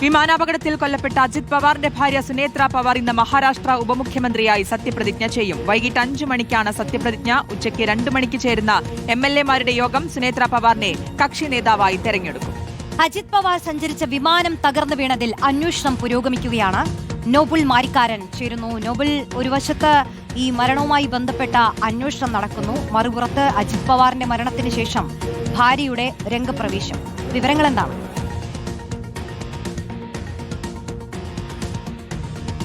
വിമാനാപകടത്തിൽ കൊല്ലപ്പെട്ട അജിത് പവാറിന്റെ ഭാര്യ സുനേത്ര പവാർ ഇന്ന് മഹാരാഷ്ട്ര ഉപമുഖ്യമന്ത്രിയായി സത്യപ്രതിജ്ഞ ചെയ്യും. വൈകിട്ട് 5 മണിക്കാണ് സത്യപ്രതിജ്ഞ. ഉച്ചയ്ക്ക് 2 മണിക്ക് ചേരുന്ന MLA-മാരുടെ യോഗം സുനേത്ര പവാറിനെ കക്ഷി നേതാവായി തെരഞ്ഞെടുക്കും. അജിത് പവാർ സഞ്ചരിച്ച വിമാനം തകർന്നു വീണതിൽ അന്വേഷണം പുരോഗമിക്കുകയാണ്. നോബിൾ മാരിക്കാരൻ ചേരുന്നു. നോബിൾ, ഒരു വശത്ത് ഈ മരണവുമായി ബന്ധപ്പെട്ട അന്വേഷണം നടക്കുന്നു, മറുപുറത്ത് അജിത് പവാറിന്റെ മരണത്തിന് ശേഷം ഭാര്യയുടെ രംഗപ്രവേശം. വിവരങ്ങൾ എന്താണ്?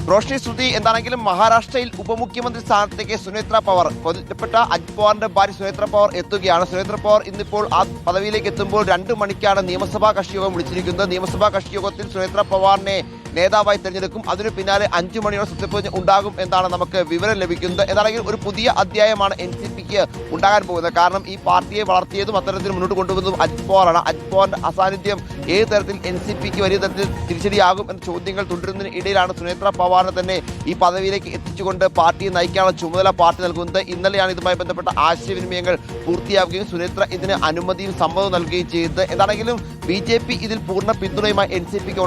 റോഷ്നി, ശ്രുതി, എന്താണെങ്കിലും മഹാരാഷ്ട്രയിൽ ഉപമുഖ്യമന്ത്രി സ്ഥാനത്തേക്ക് സുനേത്ര പവാർ, കൊല്ലപ്പെട്ട അജിത് പവാറിന്റെ ഭാര്യ സുനേത്ര പവാർ എത്തുകയാണ്. സുനേത്ര പവാർ ഇന്നിപ്പോൾ ആ പദവിയിലേക്ക് എത്തുമ്പോൾ 2 മണിക്കാണ് നിയമസഭാ കക്ഷിയോഗം വിളിച്ചിരിക്കുന്നത്. നിയമസഭാ കക്ഷിയോഗത്തിൽ സുനേത്ര പവാറിനെ നേതാവായി തെരഞ്ഞെടുക്കും. അതിനു പിന്നാലെ 5 മണിയോടെ സത്യപ്രതിജ്ഞ ഉണ്ടാകും എന്നാണ് നമുക്ക് വിവരം ലഭിക്കുന്നത്. എന്താണെങ്കിൽ ഒരു പുതിയ അധ്യായമാണ് NCPക്ക് ഉണ്ടാകാൻ പോകുന്നത്. കാരണം ഈ പാർട്ടിയെ വളർത്തിയതും അത്തരത്തിൽ മുന്നോട്ട് കൊണ്ടുപോകുന്നതും അജിത് പവാറാണ്. അജിത് പവാറിന്റെ അസാന്നിധ്യം ഏത് തരത്തിൽ NCPക്ക് വലിയ തരത്തിൽ തിരിച്ചടിയാകും എന്ന ചോദ്യങ്ങൾ തുടരുന്നതിന് ഇടയിലാണ് സുനേത്ര പവാറിനെ തന്നെ ഈ പദവിയിലേക്ക് എത്തിച്ചുകൊണ്ട് പാർട്ടിയെ നയിക്കാനുള്ള ചുമതല പാർട്ടി നൽകുന്നത്. ഇന്നലെയാണ് ഇതുമായി ബന്ധപ്പെട്ട ആശയവിനിമയങ്ങൾ പൂർത്തിയാവുകയും സുനേത്ര ഇതിന് അനുമതിയും സമ്മതവും നൽകുകയും ചെയ്തത്. എന്താണെങ്കിലും BJP ഇതിൽ പൂർണ്ണ പിന്തുണയുമായി NCPക്ക്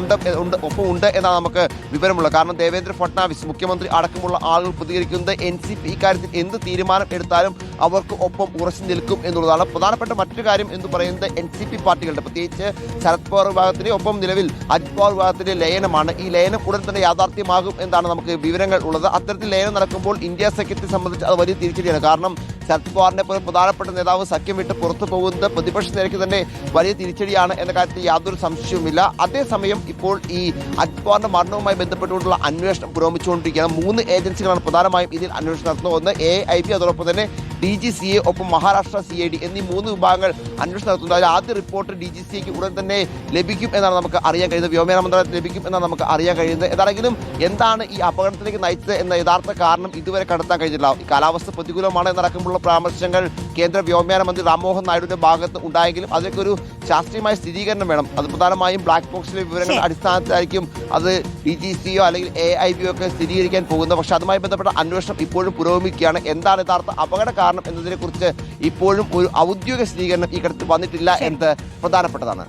ഒപ്പമുണ്ട് എന്നാണ് നമുക്ക് വിവരമുള്ളത്. കാരണം ദേവേന്ദ്ര ഫട്നാവിസ് മുഖ്യമന്ത്രി അടക്കമുള്ള ആളുകൾ പ്രതികരിക്കുന്നത് NCP ഇക്കാര്യത്തിൽ എന്ത് തീരുമാനം എടുത്താലും അവർക്ക് ഒപ്പം ഉറച്ചു നിൽക്കും എന്നുള്ളതാണ്. പ്രധാനപ്പെട്ട മറ്റൊരു കാര്യം എന്ന് പറയുന്നത് NCP പാർട്ടികളുടെ, പ്രത്യേകിച്ച് ശരത് പവാർ വിഭാഗത്തിന്റെ ഒപ്പം നിലവിൽ അജിത് പവാർ വിഭാഗത്തിന്റെ ലയനമാണ്. ഈ ലയനം ഉടൻ തന്നെ യാഥാർത്ഥ്യമാകും എന്നാണ് നമുക്ക് വിവരങ്ങൾ ഉള്ളത്. അത്തരത്തിൽ ലയനം നടക്കുമ്പോൾ ഇന്ത്യ സഖ്യത്തെ സംബന്ധിച്ച് അത് വലിയ തിരിച്ചടിയാണ്. കാരണം ശരത് പവാറിനെ പോലെ പ്രധാനപ്പെട്ട നേതാവ് സഖ്യം വിട്ട് പുറത്തു പോകുന്നത് പ്രതിപക്ഷ നിരക്ക് തന്നെ വലിയ തിരിച്ചടിയാണ് എന്ന കാര്യത്തിൽ യാതൊരു സംശയവുമില്ല. അതേസമയം ഇപ്പോൾ ഈ അജിത് പവാറിന്റെ മരണവുമായി ബന്ധപ്പെട്ടുകൊണ്ടുള്ള അന്വേഷണം പുരോഗമിച്ചുകൊണ്ടിരിക്കുകയാണ്. 3 ഏജൻസികളാണ് പ്രധാനമായും ഇതിൽ അന്വേഷണം നടത്തുന്നത്. ഒന്ന് AIB, അതോടൊപ്പം തന്നെ DGCA, ഒപ്പം മഹാരാഷ്ട്ര CID എന്നീ 3 വിഭാഗങ്ങൾ അന്വേഷണം നടത്തുന്നത്. അതിൽ ആദ്യ റിപ്പോർട്ട് DGCAക്ക് ഉടൻ തന്നെ ലഭിക്കും എന്നാണ് നമുക്ക് അറിയാൻ കഴിയുന്നത്. വ്യോമയാന മന്ത്രാലയത്തിൽ ലഭിക്കും എന്നാണ് നമുക്ക് അറിയാൻ കഴിയുന്നത്. എന്താണെങ്കിലും എന്താണ് ഈ അപകടത്തിലേക്ക് നയിച്ചത് എന്ന യഥാർത്ഥ കാരണം ഇതുവരെ കണ്ടെത്താൻ കഴിഞ്ഞില്ല. കാലാവസ്ഥ പ്രതികൂലമാണ് എന്നടക്കമുള്ള പരാമർശങ്ങൾ കേന്ദ്ര വ്യോമയാന മന്ത്രി രാംമോഹൻ നായിഡുവിന്റെ ഭാഗത്ത് ഉണ്ടായെങ്കിലും അതിലേക്ക് ഒരു ശാസ്ത്രീയമായ സ്ഥിരീകരണം വേണം. അത് പ്രധാനമായും ബ്ലാക്ക് ബോക്സിലെ വിവരങ്ങളുടെ അടിസ്ഥാനത്തിലായിരിക്കും അത് DGCയോ അല്ലെങ്കിൽ AIBയോ ഒക്കെ സ്ഥിരീകരിക്കാൻ പോകുന്നത്. പക്ഷെ അതുമായി ബന്ധപ്പെട്ട അന്വേഷണം ഇപ്പോഴും പുരോഗമിക്കുകയാണ്. എന്താണ് യഥാർത്ഥ അപകട കാരണം എന്നതിനെക്കുറിച്ച് ഇപ്പോഴും ഒരു ഔദ്യോഗിക സ്ഥിരീകരണം ഈ ഘട്ടത്തിൽ വന്നിട്ടില്ല എന്നത് പ്രധാനപ്പെട്ടതാണ്.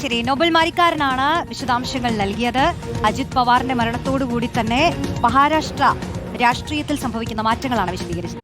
ശരി, നോബിൾ മാരിക്കാരനാണ് വിശദാംശങ്ങൾ നൽകിയത്. അജിത് പവാറിന്റെ മരണത്തോടുകൂടി തന്നെ മഹാരാഷ്ട്ര രാഷ്ട്രീയത്തിൽ സംഭവിക്കുന്ന മാറ്റങ്ങളാണ് വിശദീകരിച്ചത്.